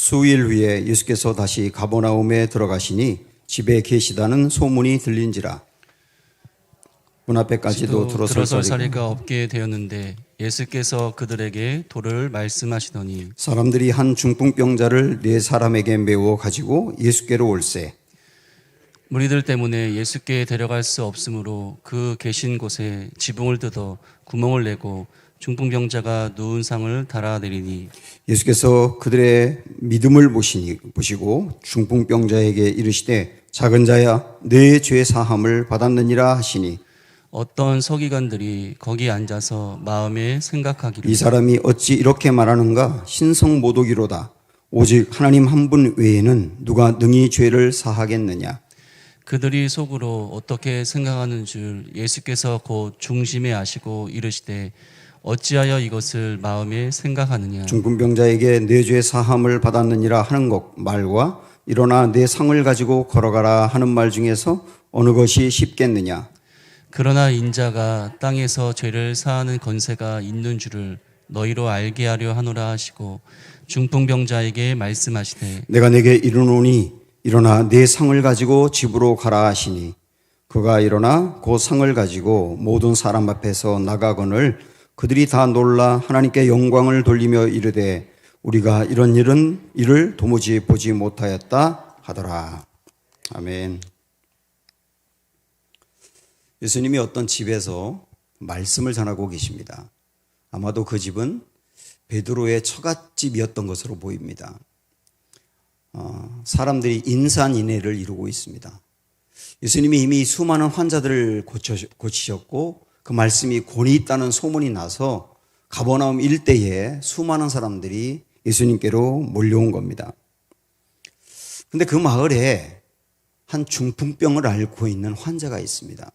수일 후에 예수께서 다시 가버나움에 들어가시니 집에 계시다는 소문이 들린지라. 문 앞에까지도 들어설 자리가 자리가 없게 되었는데 예수께서 그들에게 도를 말씀하시더니 사람들이 한 중풍병자를 네 사람에게 메워 가지고 예수께로 올세. 무리들 때문에 예수께 데려갈 수 없으므로 그 계신 곳에 지붕을 뜯어 구멍을 내고 중풍병자가 누운 상을 달아내리니 예수께서 그들의 믿음을 보시고 중풍병자에게 이르시되 작은 자야 네 죄 사함을 받았느니라 하시니 어떤 서기관들이 거기 앉아서 마음에 생각하기를 이 사람이 어찌 이렇게 말하는가 신성모독이로다. 오직 하나님 한 분 외에는 누가 능히 죄를 사하겠느냐. 그들이 속으로 어떻게 생각하는 줄 예수께서 곧 중심에 아시고 이르시되 어찌하여 이것을 마음에 생각하느냐. 중풍병자에게 내 죄 사함을 받았느니라 하는 것 말과 일어나 내 상을 가지고 걸어가라 하는 말 중에서 어느 것이 쉽겠느냐. 그러나 인자가 땅에서 죄를 사하는 권세가 있는 줄을 너희로 알게 하려 하노라 하시고 중풍병자에게 말씀하시되 내가 내게 이르노니 일어나 내 상을 가지고 집으로 가라 하시니 그가 일어나 그 상을 가지고 모든 사람 앞에서 나가거늘 그들이 다 놀라 하나님께 영광을 돌리며 이르되 우리가 이런 일을 도무지 보지 못하였다 하더라. 아멘. 예수님이 어떤 집에서 말씀을 전하고 계십니다. 아마도 그 집은 베드로의 처갓집이었던 것으로 보입니다. 사람들이 인산인해를 이루고 있습니다. 예수님이 이미 수많은 환자들을 고치셨고 그 말씀이 권위 있다는 소문이 나서 가버나움 일대에 수많은 사람들이 예수님께로 몰려온 겁니다. 그런데 그 마을에 한 중풍병을 앓고 있는 환자가 있습니다.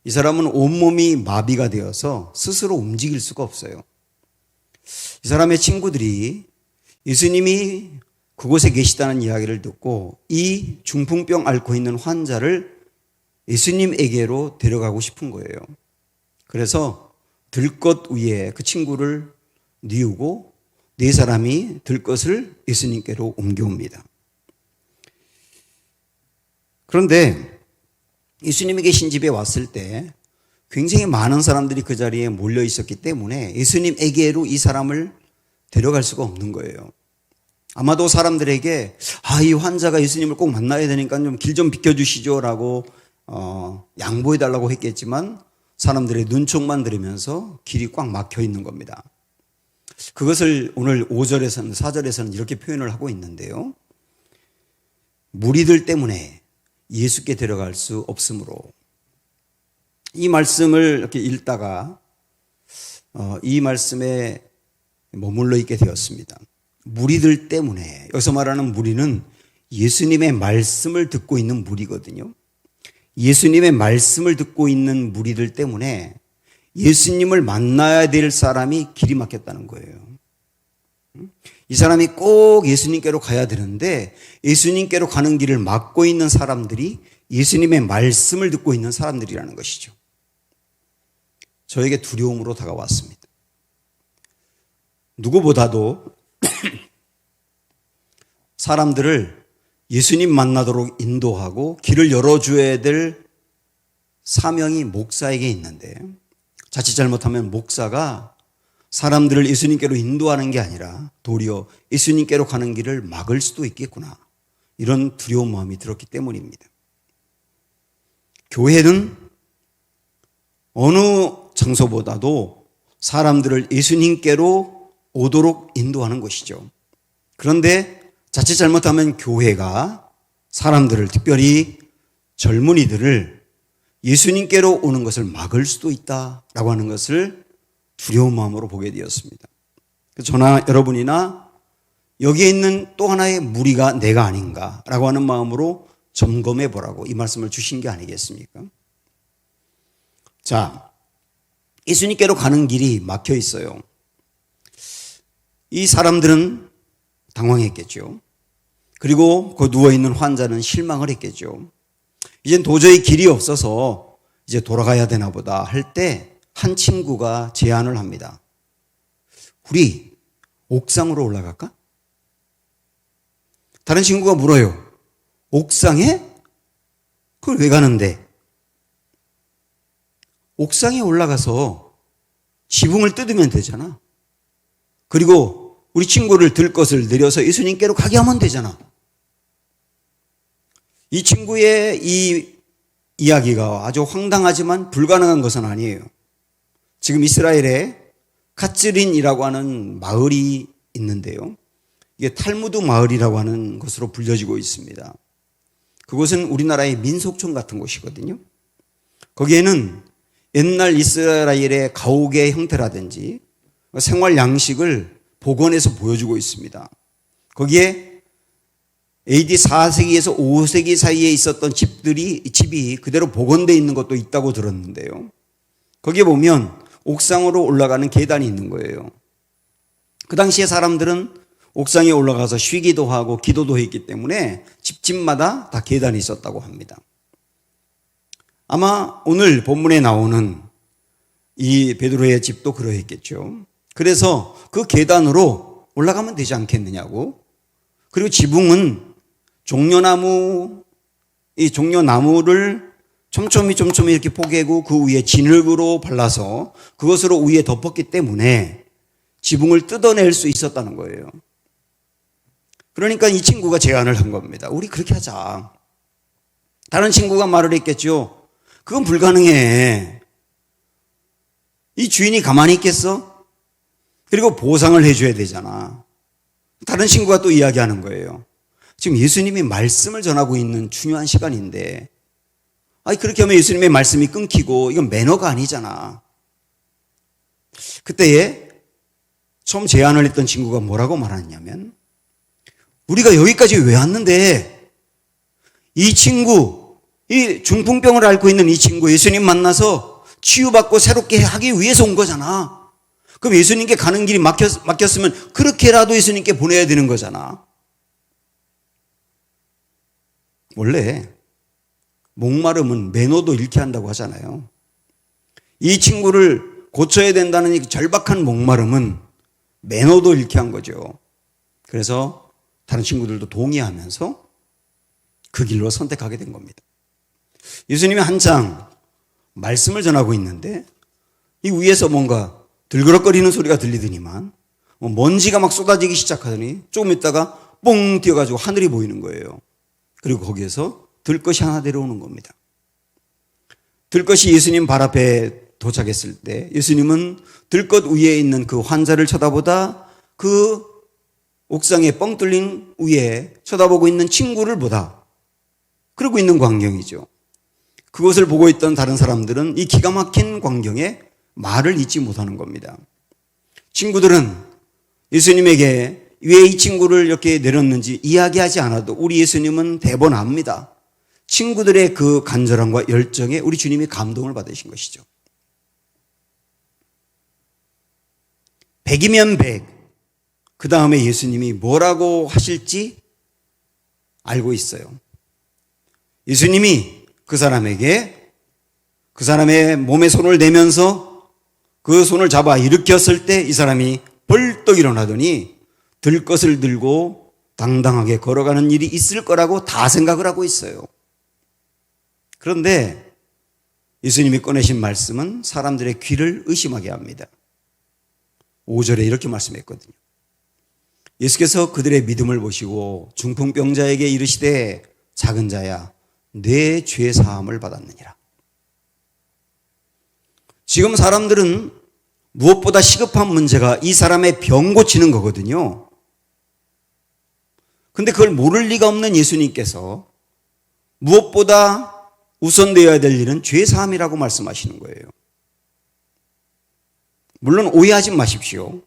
이 사람은 온몸이 마비가 되어서 스스로 움직일 수가 없어요. 이 사람의 친구들이 예수님이 그곳에 계시다는 이야기를 듣고 이 중풍병 앓고 있는 환자를 예수님에게로 데려가고 싶은 거예요. 그래서 들것 위에 그 친구를 뉘우고 네 사람이 들것을 예수님께로 옮겨옵니다. 그런데 예수님이 계신 집에 왔을 때 굉장히 많은 사람들이 그 자리에 몰려 있었기 때문에 예수님에게로 이 사람을 데려갈 수가 없는 거예요. 아마도 사람들에게 이 환자가 예수님을 꼭 만나야 되니까 좀 길 좀 비켜주시죠 라고 양보해달라고 했겠지만 사람들의 눈총만 들으면서 길이 꽉 막혀 있는 겁니다. 그것을 오늘 5절에서는 4절에서는 이렇게 표현을 하고 있는데요. 무리들 때문에 예수께 데려갈 수 없으므로 이 말씀을 이렇게 읽다가 이 말씀에 머물러 있게 되었습니다. 무리들 때문에 여기서 말하는 무리는 예수님의 말씀을 듣고 있는 무리거든요. 예수님의 말씀을 듣고 있는 무리들 때문에 예수님을 만나야 될 사람이 길이 막혔다는 거예요. 이 사람이 꼭 예수님께로 가야 되는데 예수님께로 가는 길을 막고 있는 사람들이 예수님의 말씀을 듣고 있는 사람들이라는 것이죠. 저에게 두려움으로 다가왔습니다. 누구보다도 사람들을 예수님 만나도록 인도하고 길을 열어줘야 될 사명이 목사에게 있는데 자칫 잘못하면 목사가 사람들을 예수님께로 인도하는 게 아니라 도리어 예수님께로 가는 길을 막을 수도 있겠구나. 이런 두려운 마음이 들었기 때문입니다. 교회는 어느 장소보다도 사람들을 예수님께로 오도록 인도하는 것이죠. 그런데 자칫 잘못하면 교회가 사람들을 특별히 젊은이들을 예수님께로 오는 것을 막을 수도 있다라고 하는 것을 두려운 마음으로 보게 되었습니다. 저나 여러분이나 여기에 있는 또 하나의 무리가 내가 아닌가라고 하는 마음으로 점검해 보라고 이 말씀을 주신 게 아니겠습니까? 자, 예수님께로 가는 길이 막혀 있어요. 이 사람들은 당황했겠죠. 그리고 그 누워있는 환자는 실망을 했겠죠. 이젠 도저히 길이 없어서 이제 돌아가야 되나 보다 할 때 한 친구가 제안을 합니다. 우리 옥상으로 올라갈까? 다른 친구가 물어요. 옥상에? 그걸 왜 가는데? 옥상에 올라가서 지붕을 뜯으면 되잖아. 그리고 우리 친구를 들 것을 내려서 예수님께로 가게 하면 되잖아. 이 친구의 이 이야기가 아주 황당하지만 불가능한 것은 아니에요. 지금 이스라엘에 카츠린이라고 하는 마을이 있는데요. 이게 탈무드 마을이라고 하는 것으로 불려지고 있습니다. 그곳은 우리나라의 민속촌 같은 곳이거든요. 거기에는 옛날 이스라엘의 가옥의 형태라든지 생활 양식을 복원해서 보여주고 있습니다. 거기에 AD 4세기에서 5세기 사이에 있었던 집이 그대로 복원되어 있는 것도 있다고 들었는데요. 거기에 보면 옥상으로 올라가는 계단이 있는 거예요. 그 당시에 사람들은 옥상에 올라가서 쉬기도 하고 기도도 했기 때문에 집집마다 다 계단이 있었다고 합니다. 아마 오늘 본문에 나오는 이 베드로의 집도 그러했겠죠. 그래서 그 계단으로 올라가면 되지 않겠느냐고. 그리고 지붕은 이 종려나무를 촘촘히 이렇게 포개고 그 위에 진흙으로 발라서 그것으로 위에 덮었기 때문에 지붕을 뜯어낼 수 있었다는 거예요. 그러니까 이 친구가 제안을 한 겁니다. 우리 그렇게 하자. 다른 친구가 말을 했겠죠. 그건 불가능해. 이 주인이 가만히 있겠어? 그리고 보상을 해줘야 되잖아. 다른 친구가 또 이야기하는 거예요. 지금 예수님이 말씀을 전하고 있는 중요한 시간인데, 그렇게 하면 예수님의 말씀이 끊기고 이건 매너가 아니잖아. 그때에 처음 제안을 했던 친구가 뭐라고 말하냐면, 우리가 여기까지 왜 왔는데 이 친구, 이 중풍병을 앓고 있는 이 친구 예수님 만나서 치유받고 새롭게 하기 위해서 온 거잖아. 그럼 예수님께 가는 길이 막혔으면 그렇게라도 예수님께 보내야 되는 거잖아. 원래 목마름은 매너도 잃게 한다고 하잖아요. 이 친구를 고쳐야 된다는 이 절박한 목마름은 매너도 잃게 한 거죠. 그래서 다른 친구들도 동의하면서 그 길로 선택하게 된 겁니다. 예수님이 한창 말씀을 전하고 있는데 이 위에서 뭔가 들그럭거리는 소리가 들리더니만 먼지가 막 쏟아지기 시작하더니 조금 있다가 뽕 뛰어가지고 하늘이 보이는 거예요. 그리고 거기에서 들것이 하나 내려오는 겁니다. 들것이 예수님 발 앞에 도착했을 때 예수님은 들것 위에 있는 그 환자를 쳐다보다 그 옥상에 뻥 뚫린 위에 쳐다보고 있는 친구를 보다 그러고 있는 광경이죠. 그것을 보고 있던 다른 사람들은 이 기가 막힌 광경에 말을 잇지 못하는 겁니다. 친구들은 예수님에게 왜 이 친구를 이렇게 내렸는지 이야기하지 않아도 우리 예수님은 대번 압니다. 친구들의 그 간절함과 열정에 우리 주님이 감동을 받으신 것이죠. 100이면 100. 그 다음에 예수님이 뭐라고 하실지 알고 있어요. 예수님이 그 사람에게 그 사람의 몸에 손을 대면서 그 손을 잡아 일으켰을 때 이 사람이 벌떡 일어나더니 들것을 들고 당당하게 걸어가는 일이 있을 거라고 다 생각을 하고 있어요. 그런데 예수님이 꺼내신 말씀은 사람들의 귀를 의심하게 합니다. 5절에 이렇게 말씀했거든요. 예수께서 그들의 믿음을 보시고 중풍병자에게 이르시되 작은 자야 내 죄 사함을 받았느니라. 지금 사람들은 무엇보다 시급한 문제가 이 사람의 병 고치는 거거든요. 근데 그걸 모를 리가 없는 예수님께서 무엇보다 우선되어야 될 일은 죄 사함이라고 말씀하시는 거예요. 물론 오해하지 마십시오.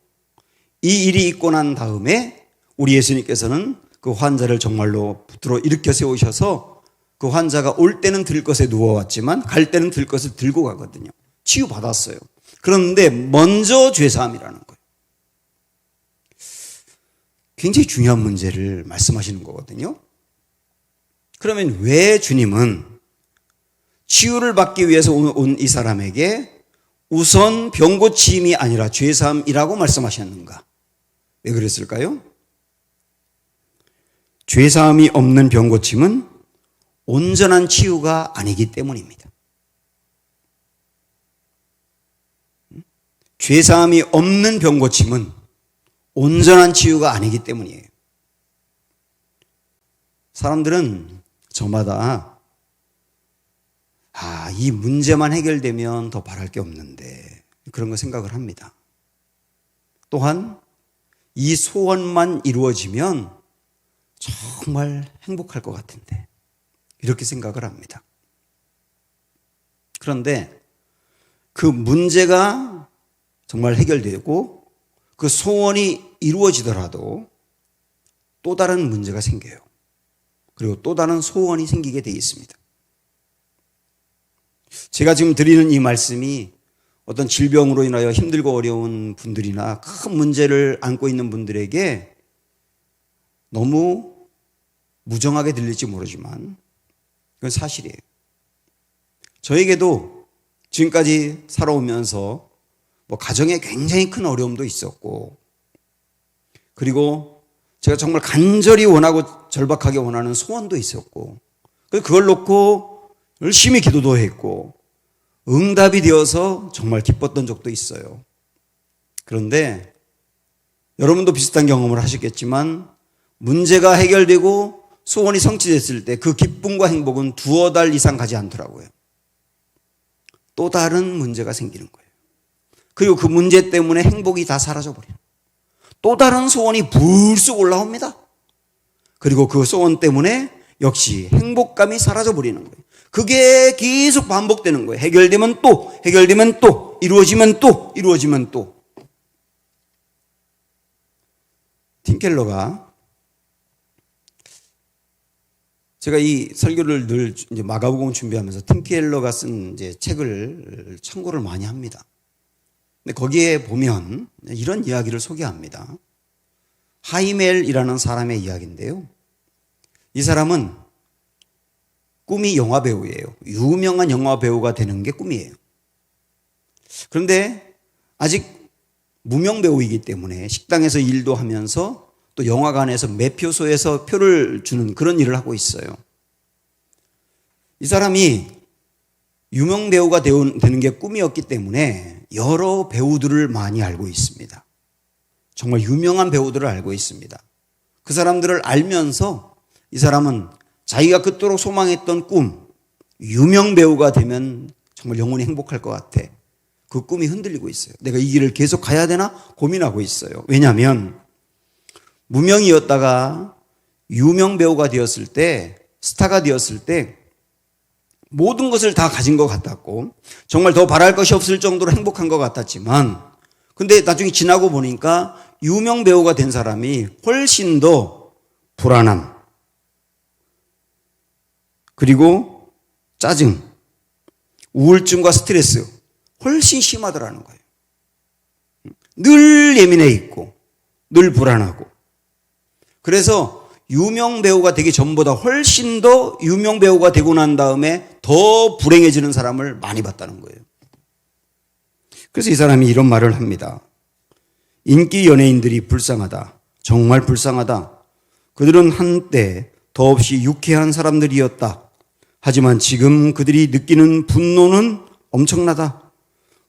이 일이 있고 난 다음에 우리 예수님께서는 그 환자를 정말로 붙들어 일으켜 세우셔서 그 환자가 올 때는 들것에 누워왔지만 갈 때는 들것을 들고 가거든요. 치유받았어요. 그런데 먼저 죄사함이라는 거예요. 굉장히 중요한 문제를 말씀하시는 거거든요. 그러면 왜 주님은 치유를 받기 위해서 온 이 사람에게 우선 병 고침이 아니라 죄사함이라고 말씀하셨는가? 왜 그랬을까요? 죄사함이 없는 병 고침은 온전한 치유가 아니기 때문입니다. 죄사함이 없는 병 고침은 온전한 치유가 아니기 때문이에요. 사람들은 저마다 이 문제만 해결되면 더 바랄 게 없는데 그런 거 생각을 합니다. 또한 이 소원만 이루어지면 정말 행복할 것 같은데 이렇게 생각을 합니다. 그런데 그 문제가 정말 해결되고 그 소원이 이루어지더라도 또 다른 문제가 생겨요. 그리고 또 다른 소원이 생기게 되어 있습니다. 제가 지금 드리는 이 말씀이 어떤 질병으로 인하여 힘들고 어려운 분들이나 큰 문제를 안고 있는 분들에게 너무 무정하게 들릴지 모르지만 그건 사실이에요. 저에게도 지금까지 살아오면서 가정에 굉장히 큰 어려움도 있었고, 그리고 제가 정말 간절히 원하고 절박하게 원하는 소원도 있었고, 그걸 놓고 열심히 기도도 했고 응답이 되어서 정말 기뻤던 적도 있어요. 그런데 여러분도 비슷한 경험을 하셨겠지만 문제가 해결되고 소원이 성취됐을 때 그 기쁨과 행복은 두어 달 이상 가지 않더라고요. 또 다른 문제가 생기는 거예요. 그리고 그 문제 때문에 행복이 다 사라져버려요. 또 다른 소원이 불쑥 올라옵니다. 그리고 그 소원 때문에 역시 행복감이 사라져버리는 거예요. 그게 계속 반복되는 거예요. 해결되면 또, 해결되면 또, 이루어지면 또, 이루어지면 또. 팀 켈러가 제가 이 설교를 늘 이제 마가복음 준비하면서 팀 켈러가 쓴 이제 책을 참고를 많이 합니다. 근데 거기에 보면 이런 이야기를 소개합니다. 하이멜이라는 사람의 이야기인데요. 이 사람은 꿈이 영화배우예요. 유명한 영화배우가 되는 게 꿈이에요. 그런데 아직 무명배우이기 때문에 식당에서 일도 하면서 또 영화관에서 매표소에서 표를 주는 그런 일을 하고 있어요. 이 사람이 유명배우가 되는 게 꿈이었기 때문에 여러 배우들을 많이 알고 있습니다. 정말 유명한 배우들을 알고 있습니다. 그 사람들을 알면서 이 사람은 자기가 그토록 소망했던 꿈, 유명 배우가 되면 정말 영원히 행복할 것 같아. 그 꿈이 흔들리고 있어요. 내가 이 길을 계속 가야 되나 고민하고 있어요. 왜냐하면 무명이었다가 유명 배우가 되었을 때, 스타가 되었을 때 모든 것을 다 가진 것 같았고 정말 더 바랄 것이 없을 정도로 행복한 것 같았지만, 근데 나중에 지나고 보니까 유명 배우가 된 사람이 훨씬 더 불안함, 그리고 짜증, 우울증과 스트레스 훨씬 심하더라는 거예요. 늘 예민해 있고 늘 불안하고. 그래서 유명 배우가 되기 전보다 훨씬 더 유명 배우가 되고 난 다음에 더 불행해지는 사람을 많이 봤다는 거예요. 그래서 이 사람이 이런 말을 합니다. 인기 연예인들이 불쌍하다. 정말 불쌍하다. 그들은 한때 더없이 유쾌한 사람들이었다. 하지만 지금 그들이 느끼는 분노는 엄청나다.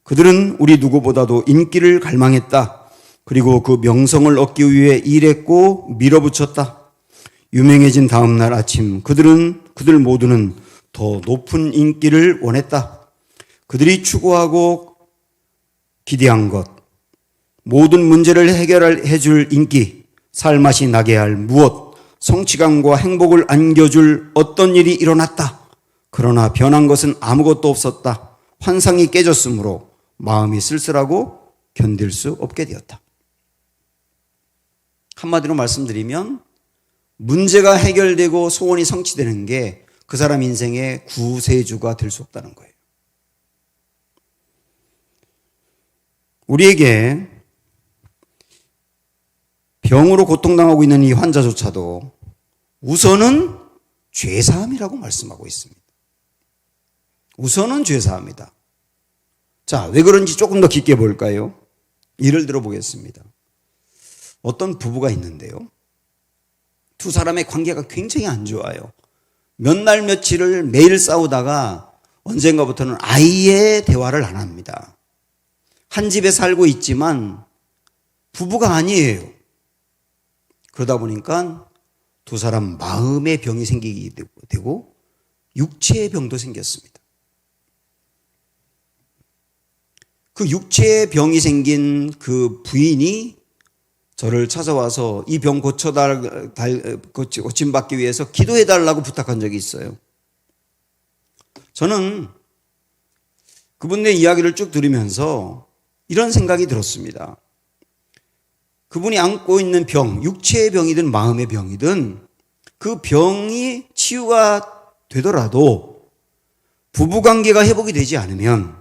그들은 우리 누구보다도 인기를 갈망했다. 그리고 그 명성을 얻기 위해 일했고 밀어붙였다. 유명해진 다음 날 아침 그들 모두는 더 높은 인기를 원했다. 그들이 추구하고 기대한 것, 모든 문제를 해결해 줄 인기, 살맛이 나게 할 무엇, 성취감과 행복을 안겨줄 어떤 일이 일어났다. 그러나 변한 것은 아무것도 없었다. 환상이 깨졌으므로 마음이 쓸쓸하고 견딜 수 없게 되었다. 한마디로 말씀드리면 문제가 해결되고 소원이 성취되는 게 그 사람 인생의 구세주가 될 수 없다는 거예요. 우리에게 병으로 고통당하고 있는 이 환자조차도 우선은 죄사함이라고 말씀하고 있습니다. 우선은 죄사함이다. 자, 왜 그런지 조금 더 깊게 볼까요? 예를 들어 보겠습니다. 어떤 부부가 있는데요. 두 사람의 관계가 굉장히 안 좋아요. 몇 날 며칠을 매일 싸우다가 언젠가부터는 아예 대화를 안 합니다. 한 집에 살고 있지만 부부가 아니에요. 그러다 보니까 두 사람 마음의 병이 생기게 되고 육체의 병도 생겼습니다. 그 육체의 병이 생긴 그 부인이 저를 찾아와서 이 병 고침받기 위해서 기도해달라고 부탁한 적이 있어요. 저는 그분의 이야기를 쭉 들으면서 이런 생각이 들었습니다. 그분이 안고 있는 병, 육체의 병이든 마음의 병이든 그 병이 치유가 되더라도 부부관계가 회복이 되지 않으면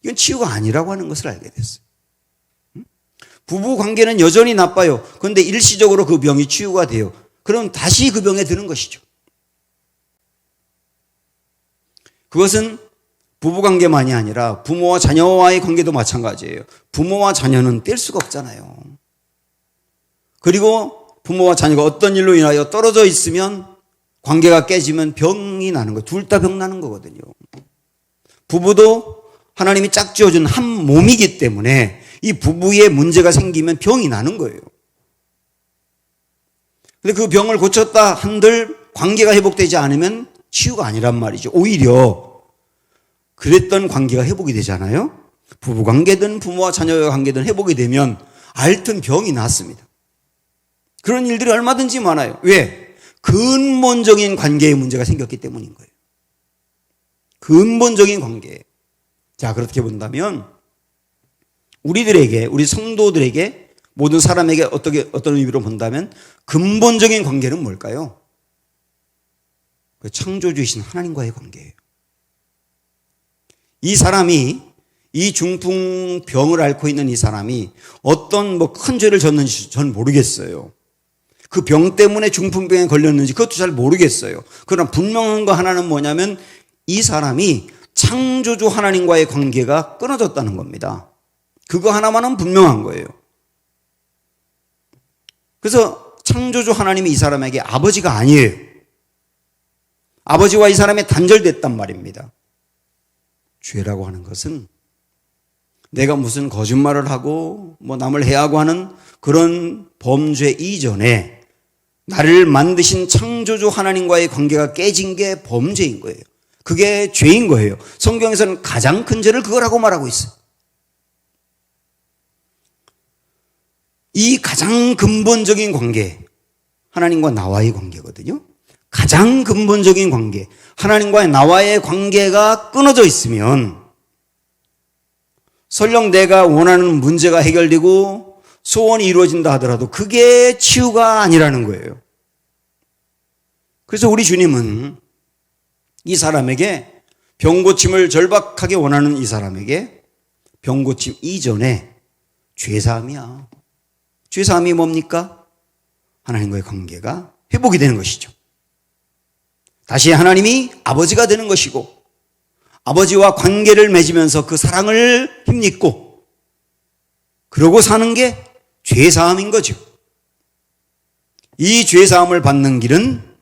이건 치유가 아니라고 하는 것을 알게 됐어요. 부부관계는 여전히 나빠요. 그런데 일시적으로 그 병이 치유가 돼요. 그럼 다시 그 병에 드는 것이죠. 그것은 부부관계만이 아니라 부모와 자녀와의 관계도 마찬가지예요. 부모와 자녀는 뗄 수가 없잖아요. 그리고 부모와 자녀가 어떤 일로 인하여 떨어져 있으면 관계가 깨지면 병이 나는 거예요. 둘 다 병 나는 거거든요. 부부도 하나님이 짝 지어준 한 몸이기 때문에 이 부부의 문제가 생기면 병이 나는 거예요. 근데 그 병을 고쳤다 한들 관계가 회복되지 않으면 치유가 아니란 말이죠. 오히려 그랬던 관계가 회복이 되잖아요. 부부 관계든 부모와 자녀의 관계든 회복이 되면 앓던 병이 낫습니다. 그런 일들이 얼마든지 많아요. 왜? 근본적인 관계에 문제가 생겼기 때문인 거예요. 근본적인 관계. 자, 그렇게 본다면 우리들에게, 우리 성도들에게, 모든 사람에게 어떤 의미로 본다면 근본적인 관계는 뭘까요? 그 창조주이신 하나님과의 관계예요. 이 사람이, 이 중풍병을 앓고 있는 이 사람이 어떤 큰 죄를 졌는지 전 모르겠어요. 그 병 때문에 중풍병에 걸렸는지 그것도 잘 모르겠어요. 그러나 분명한 거 하나는 뭐냐면 이 사람이 창조주 하나님과의 관계가 끊어졌다는 겁니다. 그거 하나만은 분명한 거예요. 그래서 창조주 하나님이 이 사람에게 아버지가 아니에요. 아버지와 이 사람이 단절됐단 말입니다. 죄라고 하는 것은 내가 무슨 거짓말을 하고 남을 해하고 하는 그런 범죄 이전에 나를 만드신 창조주 하나님과의 관계가 깨진 게 범죄인 거예요. 그게 죄인 거예요. 성경에서는 가장 큰 죄를 그거라고 말하고 있어요. 이 가장 근본적인 관계, 하나님과 나와의 관계거든요. 가장 근본적인 관계, 하나님과 나와의 관계가 끊어져 있으면 설령 내가 원하는 문제가 해결되고 소원이 이루어진다 하더라도 그게 치유가 아니라는 거예요. 그래서 우리 주님은 이 사람에게 병고침을 절박하게 원하는 이 사람에게 병고침 이전에 죄사함이야. 죄사함이 뭡니까? 하나님과의 관계가 회복이 되는 것이죠. 다시 하나님이 아버지가 되는 것이고 아버지와 관계를 맺으면서 그 사랑을 힘입고 그러고 사는 게 죄사함인 거죠. 이 죄사함을 받는 길은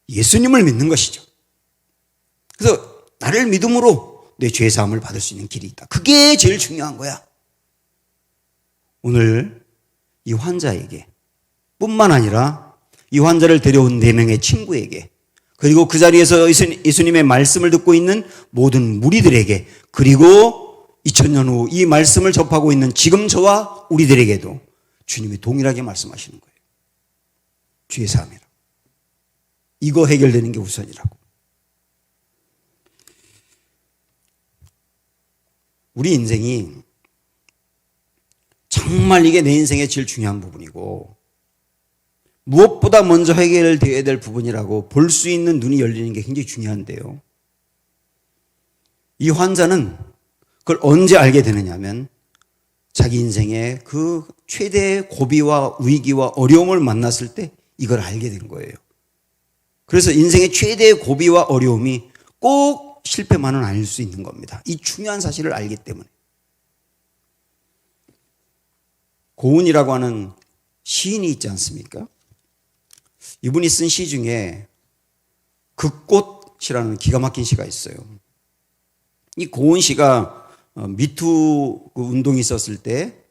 예수님을 믿는 것이죠. 그래서 나를 믿음으로 내 죄사함을 받을 수 있는 길이 있다. 그게 제일 중요한 거야. 오늘 이 환자에게 뿐만 아니라 이 환자를 데려온 4명의 친구에게 그리고 그 자리에서 예수님의 말씀을 듣고 있는 모든 무리들에게 그리고 2000년 후 이 말씀을 접하고 있는 지금 저와 우리들에게도 주님이 동일하게 말씀하시는 거예요. 죄사함이라. 이거 해결되는 게 우선이라고. 우리 인생이 정말 이게 내 인생의 제일 중요한 부분이고 무엇보다 먼저 해결되어야 될 부분이라고 볼 수 있는 눈이 열리는 게 굉장히 중요한데요. 이 환자는 그걸 언제 알게 되느냐면 자기 인생의 그 최대의 고비와 위기와 어려움을 만났을 때 이걸 알게 된 거예요. 그래서 인생의 최대의 고비와 어려움이 꼭 실패만은 아닐 수 있는 겁니다. 이 중요한 사실을 알기 때문에. 고은이라고 하는 시인이 있지 않습니까? 이분이 쓴 시 중에 그 꽃이라는 기가 막힌 시가 있어요. 이 고은 씨가 미투 그 운동이 있었을 때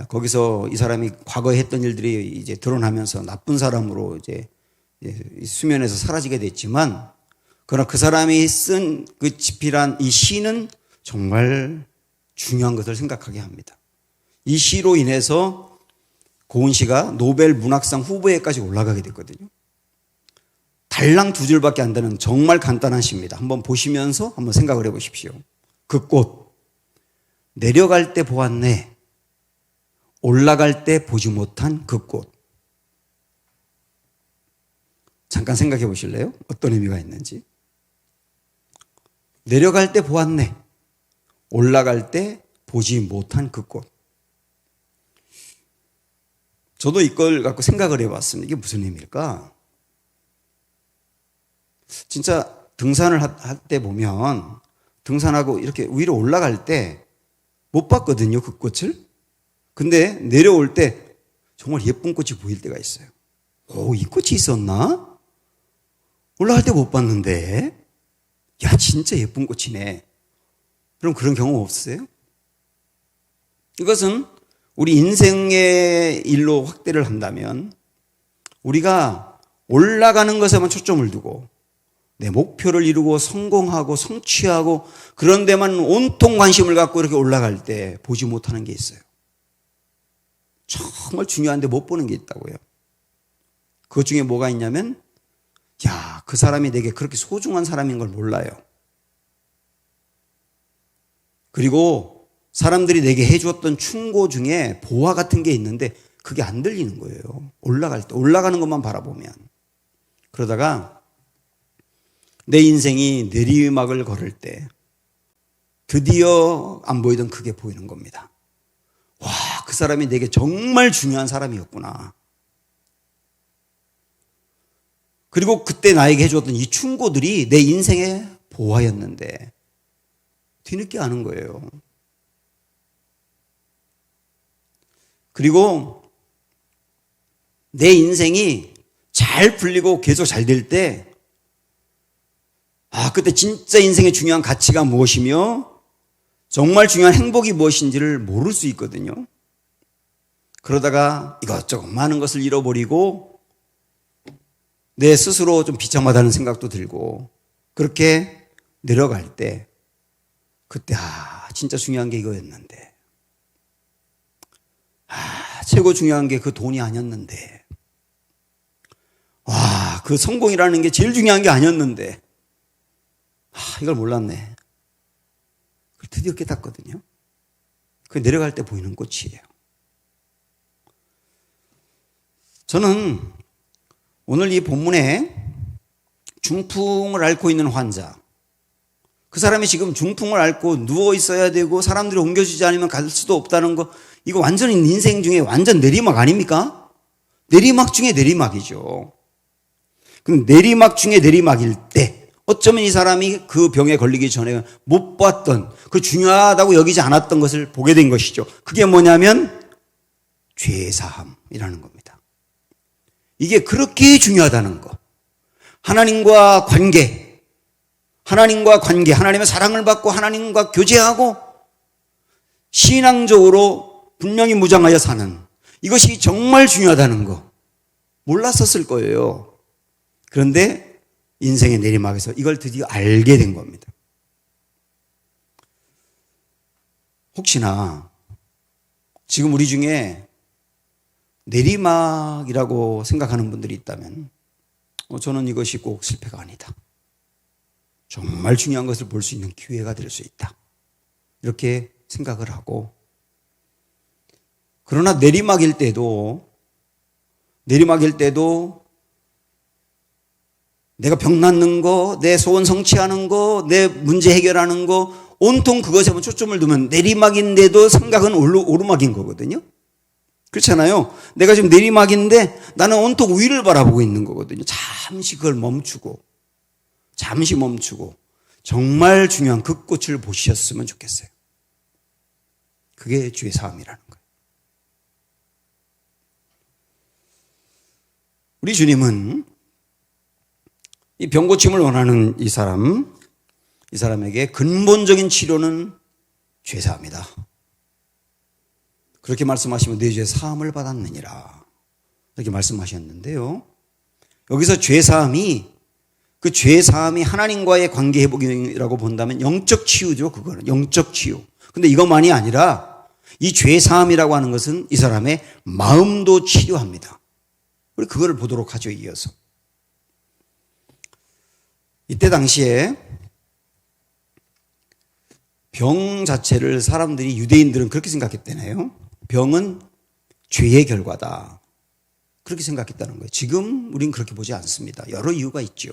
거기서 이 사람이 과거에 했던 일들이 이제 드러나면서 나쁜 사람으로 이제 수면에서 사라지게 됐지만, 그러나 그 사람이 쓴 그 집필한 이 시는 정말 중요한 것을 생각하게 합니다. 이 시로 인해서 고은 씨가 노벨 문학상 후보에까지 올라가게 됐거든요. 달랑 2줄밖에 안 되는 정말 간단한 시입니다. 한번 보시면서 한번 생각을 해보십시오. 그 꽃, 내려갈 때 보았네. 올라갈 때 보지 못한 그 꽃. 잠깐 생각해 보실래요? 어떤 의미가 있는지. 내려갈 때 보았네. 올라갈 때 보지 못한 그 꽃. 저도 이걸 갖고 생각을 해봤습니다. 이게 무슨 의미일까? 진짜 등산을 할 때 보면 등산하고 이렇게 위로 올라갈 때 못 봤거든요, 그 꽃을. 근데 내려올 때 정말 예쁜 꽃이 보일 때가 있어요. 오, 이 꽃이 있었나? 올라갈 때 못 봤는데. 야, 진짜 예쁜 꽃이네. 그럼 그런 경험 없으세요? 이것은 우리 인생의 일로 확대를 한다면 우리가 올라가는 것에만 초점을 두고 내 목표를 이루고 성공하고 성취하고 그런 데만 온통 관심을 갖고 이렇게 올라갈 때 보지 못하는 게 있어요. 정말 중요한데 못 보는 게 있다고요. 그것 중에 뭐가 있냐면, 야, 그 사람이 내게 그렇게 소중한 사람인 걸 몰라요. 그리고 사람들이 내게 해주었던 충고 중에 보화 같은 게 있는데 그게 안 들리는 거예요. 올라갈 때, 올라가는 것만 바라보면. 그러다가 내 인생이 내리막을 걸을 때 드디어 안 보이던 그게 보이는 겁니다. 와, 그 사람이 내게 정말 중요한 사람이었구나. 그리고 그때 나에게 해주었던 이 충고들이 내 인생의 보화였는데 뒤늦게 아는 거예요. 그리고 내 인생이 잘 풀리고 계속 잘 될 때, 아, 그때 진짜 인생의 중요한 가치가 무엇이며 정말 중요한 행복이 무엇인지를 모를 수 있거든요. 그러다가 이것저것 많은 것을 잃어버리고 내 스스로 좀 비참하다는 생각도 들고 그렇게 내려갈 때 그때 진짜 중요한 게 이거였는데, 최고 중요한 게 그 돈이 아니었는데, 그 성공이라는 게 제일 중요한 게 아니었는데, 이걸 몰랐네. 드디어 깨닫거든요. 그 내려갈 때 보이는 꽃이에요. 저는 오늘 이 본문에 중풍을 앓고 있는 환자, 그 사람이 지금 중풍을 앓고 누워 있어야 되고 사람들이 옮겨주지 않으면 갈 수도 없다는 거, 이거 완전히 인생 중에 완전 내리막 아닙니까? 내리막 중에 내리막이죠. 그럼 내리막 중에 내리막일 때 어쩌면 이 사람이 그 병에 걸리기 전에 못 봤던, 그 중요하다고 여기지 않았던 것을 보게 된 것이죠. 그게 뭐냐면 죄사함이라는 겁니다. 이게 그렇게 중요하다는 거. 하나님과 관계, 하나님의 사랑을 받고 하나님과 교제하고 신앙적으로 분명히 무장하여 사는, 이것이 정말 중요하다는 거 몰랐었을 거예요. 그런데 인생의 내리막에서 이걸 드디어 알게 된 겁니다. 혹시나 지금 우리 중에 내리막이라고 생각하는 분들이 있다면 저는 이것이 꼭 실패가 아니다. 정말 중요한 것을 볼 수 있는 기회가 될 수 있다. 이렇게 생각을 하고, 그러나 내리막일 때도 내가 병 낫는 거, 내 소원 성취하는 거, 내 문제 해결하는 거, 온통 그것에만 초점을 두면 내리막인데도 생각은 오르막인 거거든요. 그렇잖아요. 내가 지금 내리막인데 나는 온통 위를 바라보고 있는 거거든요. 잠시 그걸 멈추고 정말 중요한 그 꽃을 보셨으면 좋겠어요. 그게 주의 사함이라는 거예요. 우리 주님은 이 병 고침을 원하는 이 사람에게 근본적인 치료는 죄사함이다. 그렇게 말씀하시면 내 죄 사함을 받았느니라. 이렇게 말씀하셨는데요. 여기서 죄사함이 그 죄사함이 하나님과의 관계 회복이라고 본다면 영적 치유죠. 그거는 영적 치유. 근데 이것만이 아니라 이 죄사함이라고 하는 것은 이 사람의 마음도 치료합니다. 우리 그거를 보도록 하죠. 이어서. 이때 당시에 병 자체를 사람들이 유대인들은 그렇게 생각했대네요. 병은 죄의 결과다. 그렇게 생각했다는 거예요. 지금 우린 그렇게 보지 않습니다. 여러 이유가 있죠.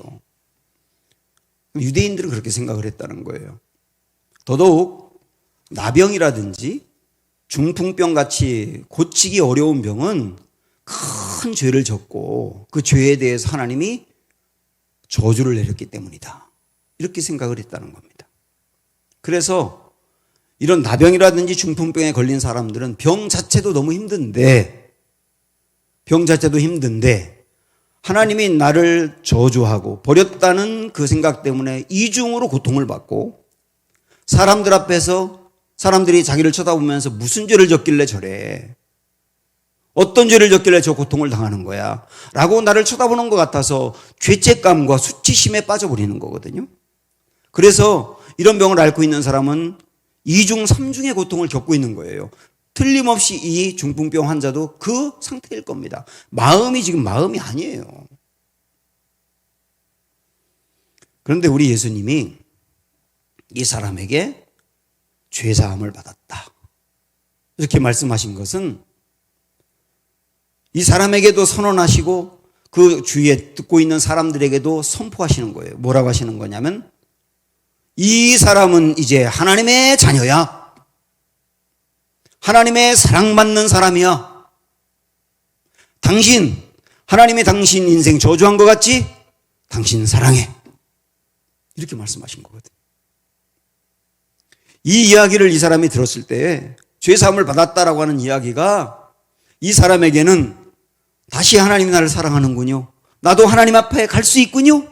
유대인들은 그렇게 생각을 했다는 거예요. 더더욱 나병이라든지 중풍병 같이 고치기 어려운 병은 큰 죄를 졌고 그 죄에 대해서 하나님이 저주를 내렸기 때문이다. 이렇게 생각을 했다는 겁니다. 그래서 이런 나병이라든지 중풍병에 걸린 사람들은 병 자체도 너무 힘든데 하나님이 나를 저주하고 버렸다는 그 생각 때문에 이중으로 고통을 받고 사람들 앞에서 사람들이 자기를 쳐다보면서 무슨 죄를 졌길래 저래? 어떤 죄를 졌길래 저 고통을 당하는 거야? 라고 나를 쳐다보는 것 같아서 죄책감과 수치심에 빠져버리는 거거든요. 그래서 이런 병을 앓고 있는 사람은 2중, 3중의 고통을 겪고 있는 거예요. 틀림없이 이 중풍병 환자도 그 상태일 겁니다. 마음이 지금 마음이 아니에요. 그런데 우리 예수님이 이 사람에게 죄사함을 받았다. 이렇게 말씀하신 것은 이 사람에게도 선언하시고 그 주위에 듣고 있는 사람들에게도 선포하시는 거예요. 뭐라고 하시는 거냐면 이 사람은 이제 하나님의 자녀야. 하나님의 사랑받는 사람이야. 하나님이 당신 인생 저주한 것 같지? 당신 사랑해. 이렇게 말씀하신 거거든요. 이 이야기를 이 사람이 들었을 때 죄사함을 받았다라고 하는 이야기가 이 사람에게는 다시 하나님이 나를 사랑하는군요. 나도 하나님 앞에 갈 수 있군요.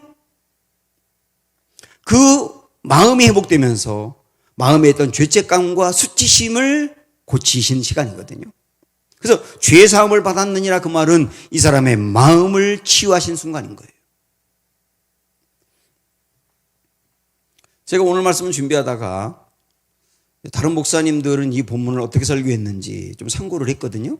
그 마음이 회복되면서 마음에 있던 죄책감과 수치심을 고치신 시간이거든요. 그래서 죄사함을 받았느니라 그 말은 이 사람의 마음을 치유하신 순간인 거예요. 제가 오늘 말씀을 준비하다가 다른 목사님들은 이 본문을 어떻게 설교했는지 좀 참고를 했거든요.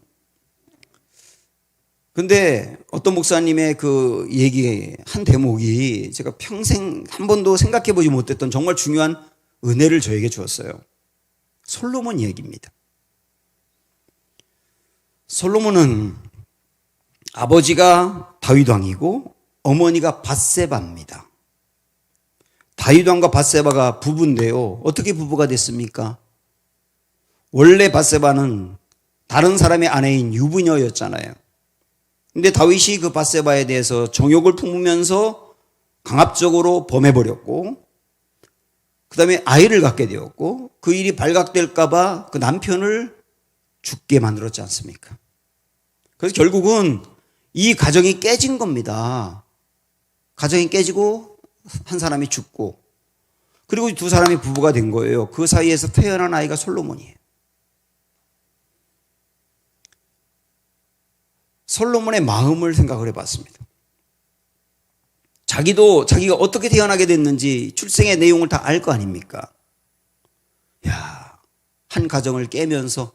근데 어떤 목사님의 그 얘기 한 대목이 제가 평생 한 번도 생각해 보지 못했던 정말 중요한 은혜를 저에게 주었어요. 솔로몬 얘기입니다. 솔로몬은 아버지가 다윗 왕이고 어머니가 밧세바입니다. 다윗 왕과 밧세바가 부부인데요. 어떻게 부부가 됐습니까? 원래 밧세바는 다른 사람의 아내인 유부녀였잖아요. 근데 다윗이 그 밧세바에 대해서 정욕을 품으면서 강압적으로 범해버렸고 그 다음에 아이를 갖게 되었고 그 일이 발각될까 봐 그 남편을 죽게 만들었지 않습니까? 그래서 결국은 이 가정이 깨진 겁니다. 가정이 깨지고 한 사람이 죽고 그리고 두 사람이 부부가 된 거예요. 그 사이에서 태어난 아이가 솔로몬이에요. 솔로몬의 마음을 생각을 해봤습니다. 자기가 어떻게 태어나게 됐는지 출생의 내용을 다 알 거 아닙니까? 한 가정을 깨면서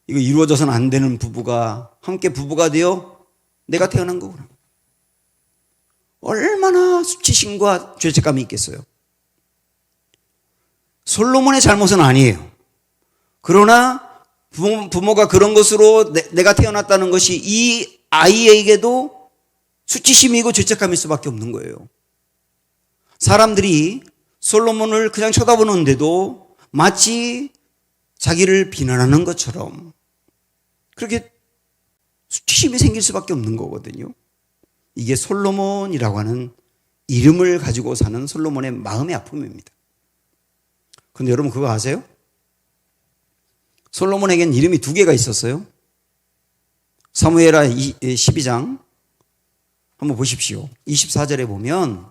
이거 이루어져서는 안 되는 부부가 함께 부부가 되어 내가 태어난 거구나. 얼마나 수치심과 죄책감이 있겠어요. 솔로몬의 잘못은 아니에요. 그러나 부모가 그런 것으로 내가 태어났다는 것이 이 아이에게도 수치심이고 죄책감일 수밖에 없는 거예요. 사람들이 솔로몬을 그냥 쳐다보는데도 마치 자기를 비난하는 것처럼 그렇게 수치심이 생길 수밖에 없는 거거든요. 이게 솔로몬이라고 하는 이름을 가지고 사는 솔로몬의 마음의 아픔입니다. 그런데 여러분 그거 아세요? 솔로몬에겐 이름이 두 개가 있었어요. 사무엘하 12장 한번 보십시오. 24절에 보면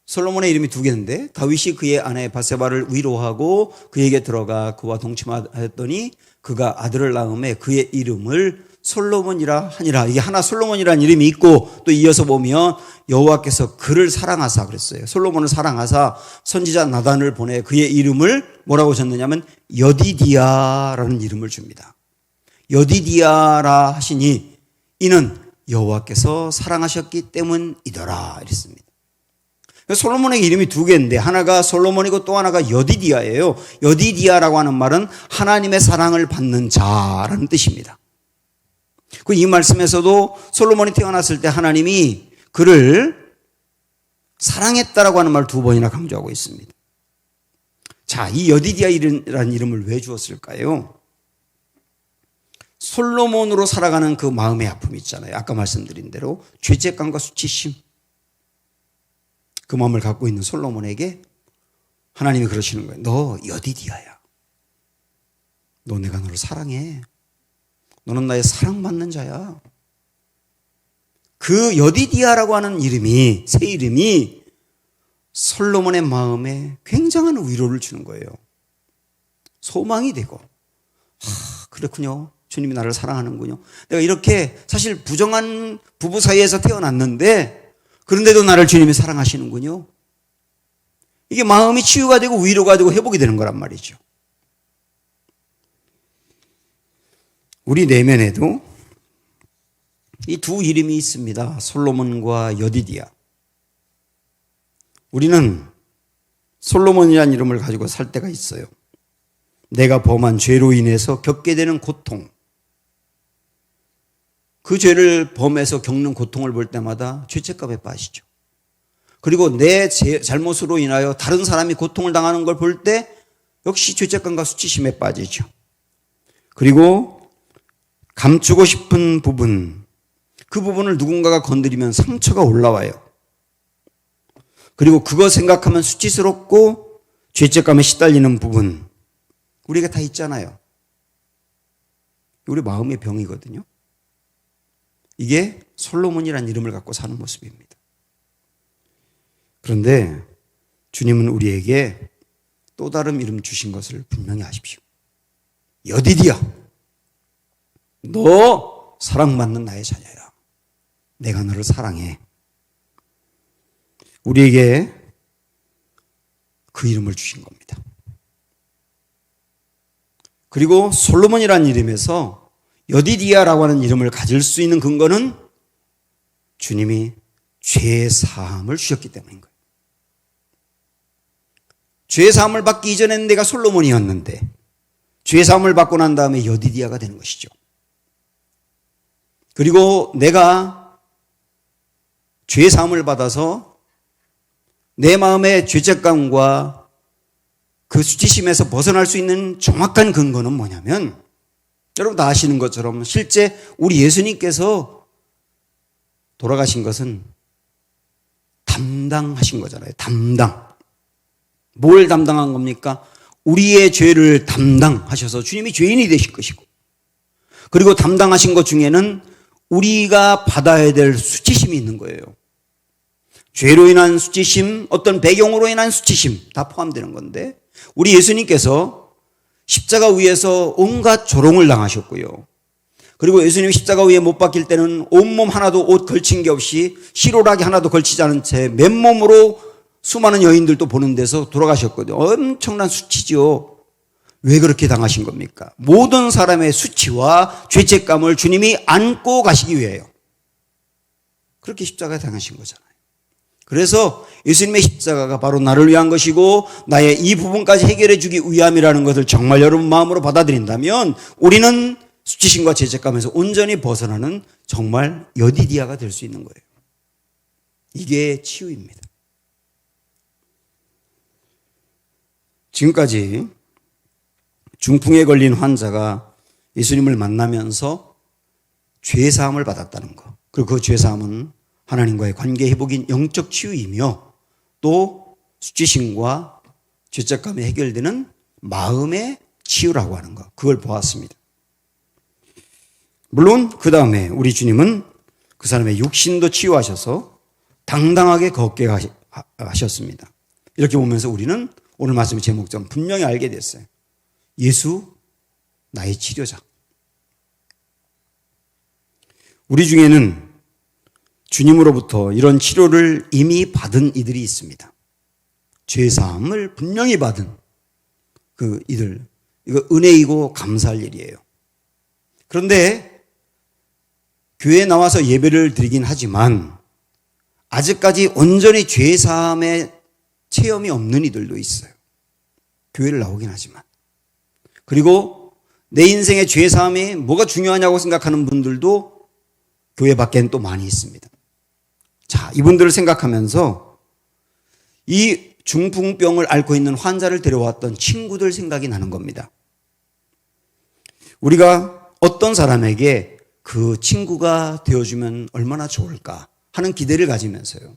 솔로몬의 이름이 두 개인데 다윗이 그의 아내 바세바를 위로하고 그에게 들어가 그와 동침하였더니 그가 아들을 낳음에 그의 이름을 솔로몬이라 하니라. 이게 하나 솔로몬이라는 이름이 있고 또 이어서 보면 여호와께서 그를 사랑하사 그랬어요. 솔로몬을 사랑하사 선지자 나단을 보내 그의 이름을 뭐라고 줬느냐면 여디디아라는 이름을 줍니다. 여디디아라 하시니 이는 여호와께서 사랑하셨기 때문이더라 이랬습니다. 솔로몬의 이름이 두 개인데 하나가 솔로몬이고 또 하나가 여디디아예요. 여디디아라고 하는 말은 하나님의 사랑을 받는 자라는 뜻입니다. 이 말씀에서도 솔로몬이 태어났을 때 하나님이 그를 사랑했다라고 하는 말을 두 번이나 강조하고 있습니다. 자, 이 여디디아라는 이름을 왜 주었을까요? 솔로몬으로 살아가는 그 마음의 아픔이 있잖아요. 아까 말씀드린 대로 죄책감과 수치심, 그 마음을 갖고 있는 솔로몬에게 하나님이 그러시는 거예요. 너 여디디아야. 너 내가 너를 사랑해. 너는 나의 사랑받는 자야. 그 여디디아라고 하는 이름이, 새 이름이 솔로몬의 마음에 굉장한 위로를 주는 거예요. 소망이 되고, 그렇군요. 주님이 나를 사랑하는군요. 내가 이렇게 사실 부정한 부부 사이에서 태어났는데 그런데도 나를 주님이 사랑하시는군요. 이게 마음이 치유가 되고 위로가 되고 회복이 되는 거란 말이죠. 우리 내면에도 이 두 이름이 있습니다. 솔로몬과 여디디아. 우리는 솔로몬이라는 이름을 가지고 살 때가 있어요. 내가 범한 죄로 인해서 겪게 되는 고통, 그 죄를 범해서 겪는 고통을 볼 때마다 죄책감에 빠지죠. 그리고 내 잘못으로 인하여 다른 사람이 고통을 당하는 걸 볼 때 역시 죄책감과 수치심에 빠지죠. 그리고 감추고 싶은 부분, 그 부분을 누군가가 건드리면 상처가 올라와요. 그리고 그거 생각하면 수치스럽고 죄책감에 시달리는 부분, 우리가 다 있잖아요. 우리 마음의 병이거든요. 이게 솔로몬이라는 이름을 갖고 사는 모습입니다. 그런데 주님은 우리에게 또 다른 이름 주신 것을 분명히 아십시오. 여디디아, 너 사랑받는 나의 자녀야. 내가 너를 사랑해. 우리에게 그 이름을 주신 겁니다. 그리고 솔로몬이라는 이름에서 여디디아라고 하는 이름을 가질 수 있는 근거는 주님이 죄 사함을 주셨기 때문인 거예요. 죄 사함을 받기 이전에는 내가 솔로몬이었는데 죄 사함을 받고 난 다음에 여디디아가 되는 것이죠. 그리고 내가 죄 사함을 받아서 내 마음의 죄책감과 그 수치심에서 벗어날 수 있는 정확한 근거는 뭐냐면 여러분 다 아시는 것처럼 실제 우리 예수님께서 돌아가신 것은 담당하신 거잖아요. 담당. 뭘 담당한 겁니까? 우리의 죄를 담당하셔서 주님이 죄인이 되실 것이고, 그리고 담당하신 것 중에는 우리가 받아야 될 수치심이 있는 거예요. 죄로 인한 수치심, 어떤 배경으로 인한 수치심 다 포함되는 건데, 우리 예수님께서 십자가 위에서 온갖 조롱을 당하셨고요. 그리고 예수님 십자가 위에 못 박힐 때는 온몸 하나도 옷 걸친 게 없이 실오라기 하나도 걸치지 않은 채 맨몸으로 수많은 여인들도 보는 데서 돌아가셨거든요. 엄청난 수치죠. 왜 그렇게 당하신 겁니까? 모든 사람의 수치와 죄책감을 주님이 안고 가시기 위해요. 그렇게 십자가에 당하신 거잖아요. 그래서 예수님의 십자가가 바로 나를 위한 것이고 나의 이 부분까지 해결해 주기 위함이라는 것을 정말 여러분 마음으로 받아들인다면 우리는 수치심과 죄책감에서 온전히 벗어나는 정말 여디디아가 될 수 있는 거예요. 이게 치유입니다. 지금까지 중풍에 걸린 환자가 예수님을 만나면서 죄사함을 받았다는 것, 그리고 그 죄사함은 하나님과의 관계 회복인 영적 치유이며 또 수치심과 죄책감이 해결되는 마음의 치유라고 하는 것, 그걸 보았습니다. 물론 그 다음에 우리 주님은 그 사람의 육신도 치유하셔서 당당하게 걷게 하셨습니다. 이렇게 보면서 우리는 오늘 말씀의 제목처럼 분명히 알게 됐어요. 예수 나의 치료자. 우리 중에는 주님으로부터 이런 치료를 이미 받은 이들이 있습니다. 죄사함을 분명히 받은 그 이들. 이거 은혜이고 감사할 일이에요. 그런데 교회에 나와서 예배를 드리긴 하지만 아직까지 온전히 죄사함의 체험이 없는 이들도 있어요. 교회를 나오긴 하지만. 그리고 내 인생의 죄사함이 뭐가 중요하냐고 생각하는 분들도 교회 밖에는 또 많이 있습니다. 자, 이분들을 생각하면서 이 중풍병을 앓고 있는 환자를 데려왔던 친구들 생각이 나는 겁니다. 우리가 어떤 사람에게 그 친구가 되어주면 얼마나 좋을까 하는 기대를 가지면서요.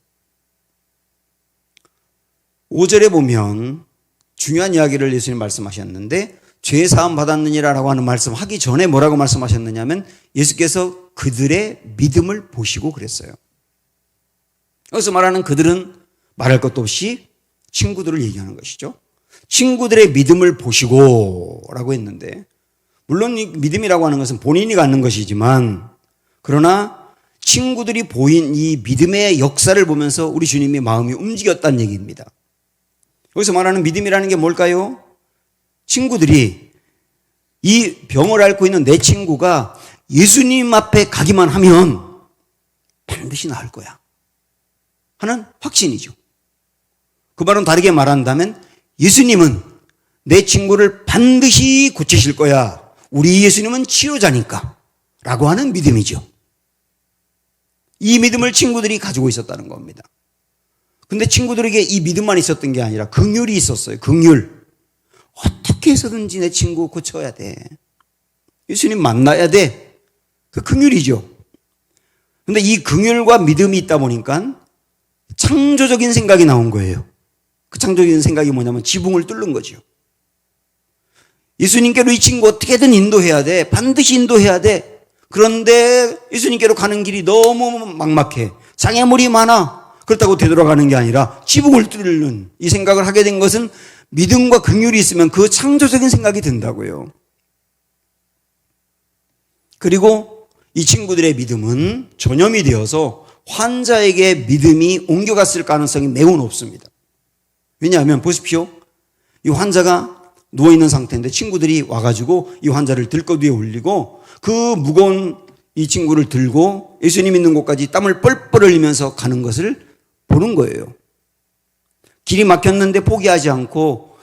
5절에 보면 중요한 이야기를 예수님 말씀하셨는데 죄 사함 받았느니라라고 하는 말씀하기 전에 뭐라고 말씀하셨느냐면 예수께서 그들의 믿음을 보시고 그랬어요. 여기서 말하는 그들은 말할 것도 없이 친구들을 얘기하는 것이죠. 친구들의 믿음을 보시고 라고 했는데 물론 이 믿음이라고 하는 것은 본인이 갖는 것이지만 그러나 친구들이 보인 이 믿음의 역사를 보면서 우리 주님의 마음이 움직였다는 얘기입니다. 여기서 말하는 믿음이라는 게 뭘까요? 친구들이 이 병을 앓고 있는 내 친구가 예수님 앞에 가기만 하면 반드시 나을 거야 하는 확신이죠. 그 말은 다르게 말한다면 예수님은 내 친구를 반드시 고치실 거야. 우리 예수님은 치료자니까 라고 하는 믿음이죠. 이 믿음을 친구들이 가지고 있었다는 겁니다. 근데 친구들에게 이 믿음만 있었던 게 아니라 긍휼이 있었어요. 긍휼. 어떻게 해서든지 내 친구 고쳐야 돼. 예수님 만나야 돼. 그 긍휼이죠. 근데 이 긍휼과 믿음이 있다 보니까 창조적인 생각이 나온 거예요. 그 창조적인 생각이 뭐냐면 지붕을 뚫는 거죠. 예수님께로 이 친구 어떻게든 인도해야 돼. 반드시 인도해야 돼. 그런데 예수님께로 가는 길이 너무 막막해. 장애물이 많아. 그렇다고 되돌아가는 게 아니라 지붕을 뚫는 이 생각을 하게 된 것은 믿음과 긍휼이 있으면 그 창조적인 생각이 든다고요. 그리고 이 친구들의 믿음은 전염이 되어서 환자에게 믿음이 옮겨갔을 가능성이 매우 높습니다. 왜냐하면 보십시오. 이 환자가 누워있는 상태인데 친구들이 와가지고 이 환자를 들것 위에 올리고 그 무거운 이 친구를 들고 예수님 있는 곳까지 땀을 뻘뻘 흘리면서 가는 것을 보는 거예요. 길이 막혔는데 포기하지 않고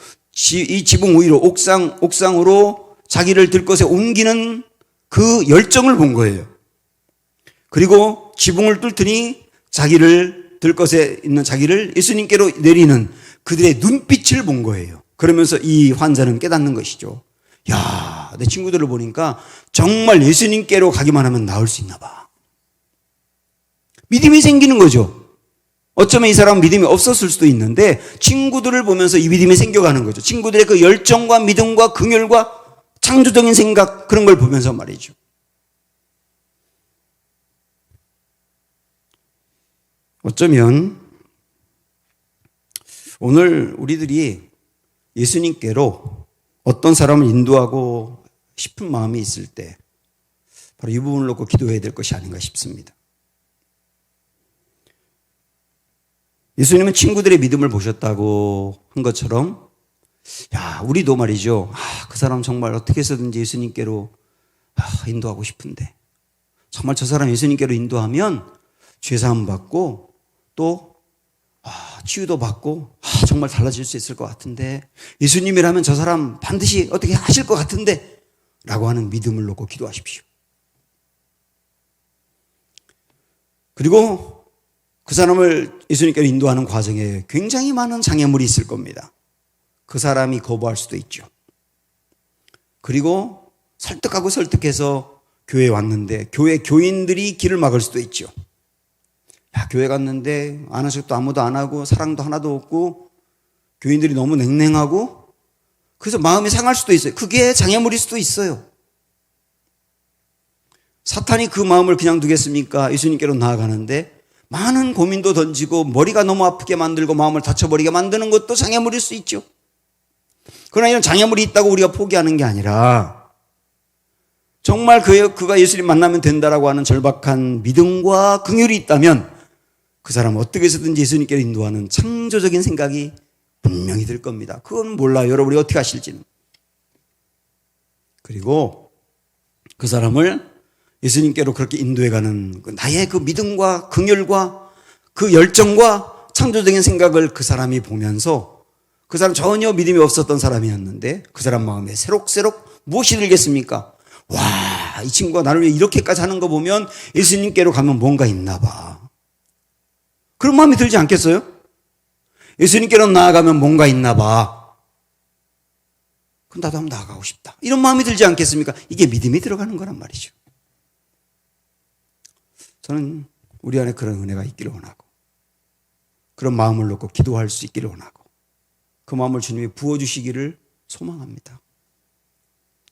이 지붕 위로 옥상으로 자기를 들것에 옮기는 그 열정을 본 거예요. 그리고 지붕을 뚫더니 자기를 들것에 있는 자기를 예수님께로 내리는 그들의 눈빛을 본 거예요. 그러면서 이 환자는 깨닫는 것이죠. 야, 내 친구들을 보니까 정말 예수님께로 가기만 하면 나을 수 있나 봐. 믿음이 생기는 거죠. 어쩌면 이 사람은 믿음이 없었을 수도 있는데 친구들을 보면서 이 믿음이 생겨가는 거죠. 친구들의 그 열정과 믿음과 긍휼과 창조적인 생각 그런 걸 보면서 말이죠. 어쩌면 오늘 우리들이 예수님께로 어떤 사람을 인도하고 싶은 마음이 있을 때 바로 이 부분을 놓고 기도해야 될 것이 아닌가 싶습니다. 예수님은 친구들의 믿음을 보셨다고 한 것처럼 야, 우리도 말이죠. 그 사람 정말 어떻게 해서든지 예수님께로 인도하고 싶은데 정말 저 사람 예수님께로 인도하면 죄사함 받고 또 치유도 받고 정말 달라질 수 있을 것 같은데 예수님이라면 저 사람 반드시 어떻게 하실 것 같은데 라고 하는 믿음을 놓고 기도하십시오. 그리고 그 사람을 예수님께로 인도하는 과정에 굉장히 많은 장애물이 있을 겁니다. 그 사람이 거부할 수도 있죠. 그리고 설득하고 설득해서 교회에 왔는데 교회 교인들이 길을 막을 수도 있죠. 야, 교회 갔는데 아는 척도 아무도 안 하고 사랑도 하나도 없고 교인들이 너무 냉랭하고 그래서 마음이 상할 수도 있어요. 그게 장애물일 수도 있어요. 사탄이 그 마음을 그냥 두겠습니까? 예수님께로 나아가는데 많은 고민도 던지고 머리가 너무 아프게 만들고 마음을 다쳐버리게 만드는 것도 장애물일 수 있죠. 그러나 이런 장애물이 있다고 우리가 포기하는 게 아니라 정말 그가 예수님 만나면 된다라고 하는 절박한 믿음과 긍휼이 있다면 그 사람은 어떻게 해서든지 예수님께로 인도하는 창조적인 생각이 분명히 들 겁니다. 그건 몰라요. 여러분이 어떻게 하실지는. 그리고 그 사람을 예수님께로 그렇게 인도해가는 나의 그 믿음과 긍휼과 그 열정과 창조적인 생각을 그 사람이 보면서 그 사람 전혀 믿음이 없었던 사람이었는데 그 사람 마음에 새록새록 무엇이 들겠습니까? 와, 이 친구가 나를 위해 이렇게까지 하는 거 보면 예수님께로 가면 뭔가 있나 봐. 그런 마음이 들지 않겠어요? 예수님께로 나아가면 뭔가 있나 봐. 그럼 나도 한번 나아가고 싶다. 이런 마음이 들지 않겠습니까? 이게 믿음이 들어가는 거란 말이죠. 저는 우리 안에 그런 은혜가 있기를 원하고 그런 마음을 놓고 기도할 수 있기를 원하고 그 마음을 주님이 부어주시기를 소망합니다.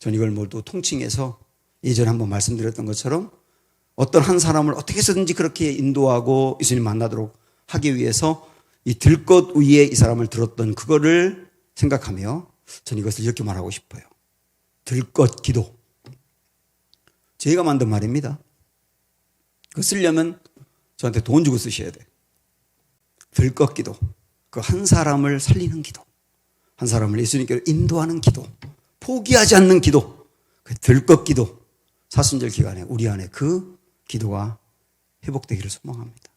전 이걸 모두 통칭해서 예전에 한번 말씀드렸던 것처럼 어떤 한 사람을 어떻게 해서든지 그렇게 인도하고 예수님 만나도록 하기 위해서 이 들것 위에 이 사람을 들었던 그거를 생각하며 전 이것을 이렇게 말하고 싶어요. 들것 기도. 제가 만든 말입니다. 그거 쓰려면 저한테 돈 주고 쓰셔야 돼. 들것 기도. 그 한 사람을 살리는 기도. 한 사람을 예수님께로 인도하는 기도. 포기하지 않는 기도. 그 들것 기도. 사순절 기간에 우리 안에 그 기도가 회복되기를 소망합니다.